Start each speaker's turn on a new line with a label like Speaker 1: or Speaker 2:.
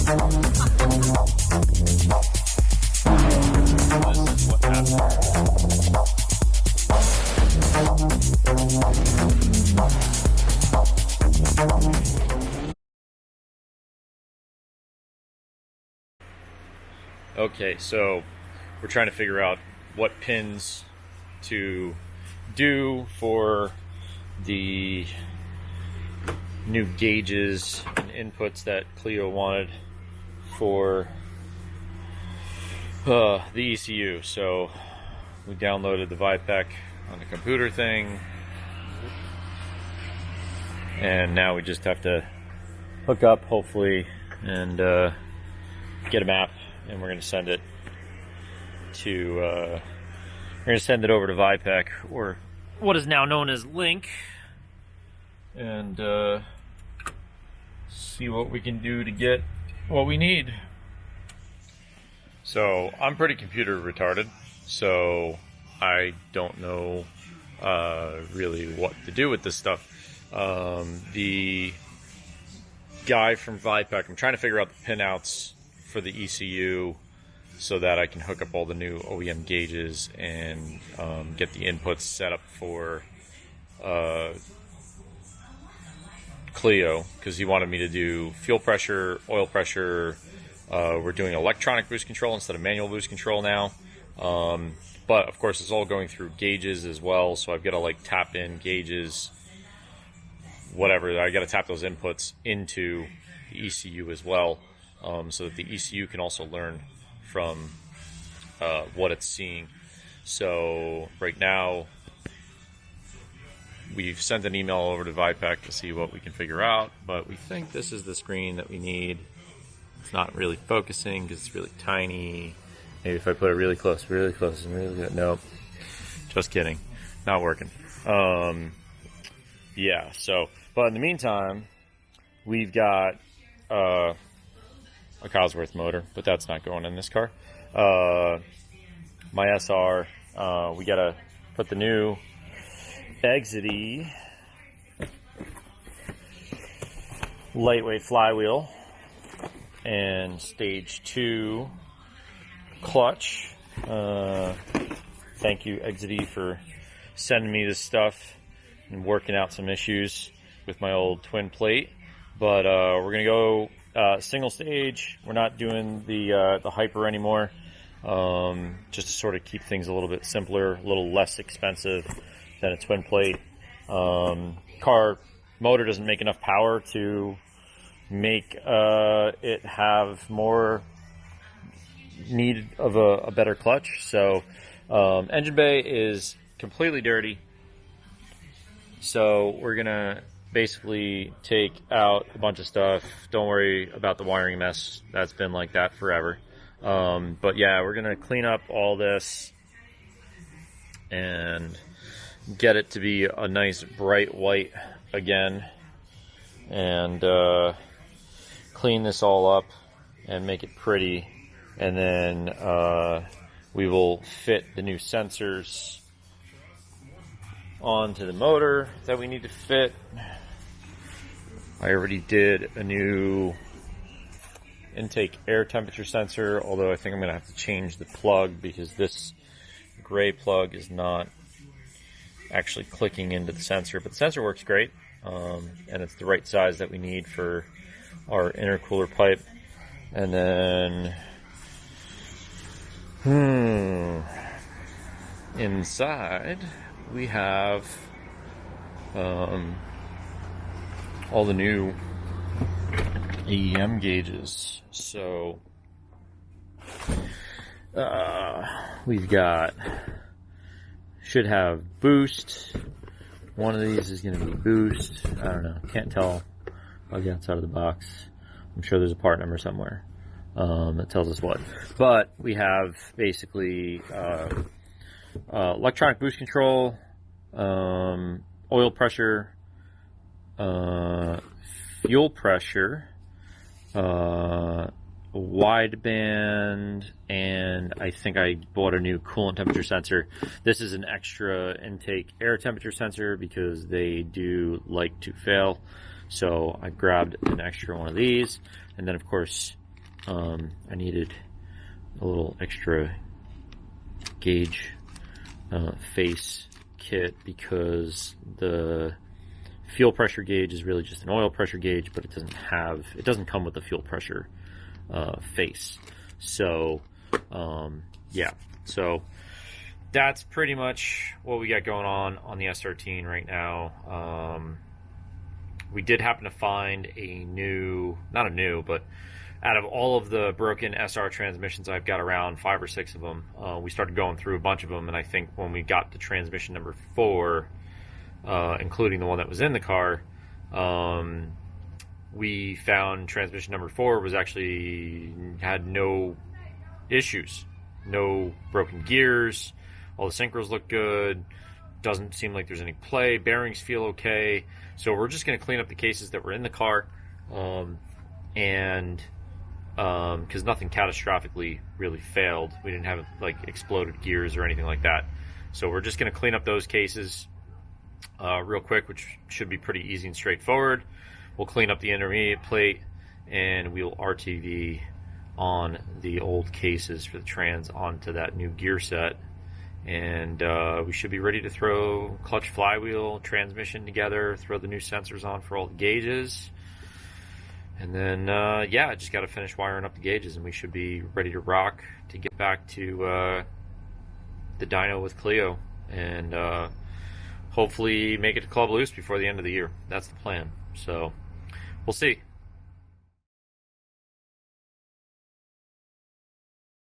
Speaker 1: This is what happened. Okay, so we're trying to figure out what pins to do for the new gauges and inputs that Cleo wanted for the ECU. So we downloaded the ViPec on the computer thing, and now we just have to hook up, hopefully, and get a map, and we're going to send it to we're going to send it over to ViPec, or what is now known as Link, and see what we can do to get what we need. So I'm pretty computer retarded, so I don't know really what to do with this stuff. The guy from ViPec, I'm trying to figure out the pinouts for the ECU so that I can hook up all the new OEM gauges and get the inputs set up for Cleo, because he wanted me to do fuel pressure, oil pressure. We're doing electronic boost control instead of manual boost control now. But of course it's all going through gauges as well, so I've got to like tap in gauges, whatever. I got to tap those inputs into the ECU as well, so that the ECU can also learn from what it's seeing. So right now we've sent an email over to ViPec to see what we can figure out, but we think this is the screen that we need. It's not really focusing because it's really tiny. Maybe if I put it really close, and really good. Nope. Just kidding. Not working. Yeah, so, but in the meantime, we've got a Cosworth motor, but that's not going in this car. My SR, we gotta put the new Exity lightweight flywheel and stage 2 clutch. Thank you, Exity, for sending me this stuff and working out some issues with my old twin plate. But we're gonna go single stage. We're not doing the hyper anymore, just to sort of keep things a little bit simpler, a little less expensive than a twin plate. Car motor doesn't make enough power to make it have more need of a better clutch. So engine bay is completely dirty, so we're gonna basically take out a bunch of stuff. Don't worry about the wiring mess, that's been like that forever. But yeah, we're gonna clean up all this and get it to be a nice bright white again, and clean this all up and make it pretty, and then we will fit the new sensors onto the motor that we need to fit. I already did a new intake air temperature sensor, although I think I'm going to have to change the plug because this gray plug is not actually clicking into the sensor, but the sensor works great, and it's the right size that we need for our intercooler pipe. And then inside we have all the new AEM gauges. So we've got, should have boost. One of these is going to be boost. I don't know, can't tell on the outside of the box. I'm sure there's a part number somewhere that tells us what. But we have basically electronic boost control, oil pressure, fuel pressure, wideband, and I think I bought a new coolant temperature sensor. This is an extra intake air temperature sensor because they do like to fail. So I grabbed an extra one of these, and then of course I needed a little extra gauge face kit because the fuel pressure gauge is really just an oil pressure gauge, but it doesn't come with the fuel pressure face. So yeah, so that's pretty much what we got going on the S13 right now. We did happen to find but out of all of the broken SR transmissions I've got around, 5 or 6 of them, we started going through a bunch of them, and I think when we got to transmission number 4, including the one that was in the car, we found transmission number 4 had no issues, no broken gears, all the synchros look good, doesn't seem like there's any play, bearings feel okay. So we're just going to clean up the cases that were in the car, and because nothing catastrophically really failed. We didn't have like exploded gears or anything like that. So we're just going to clean up those cases real quick, which should be pretty easy and straightforward. We'll clean up the intermediate plate, and we'll RTV on the old cases for the trans onto that new gear set. And we should be ready to throw clutch, flywheel, transmission together, throw the new sensors on for all the gauges. And then, yeah, I just got to finish wiring up the gauges, and we should be ready to rock to get back to the dyno with Clio, and hopefully make it to Club Loose before the end of the year. That's the plan. So we'll see.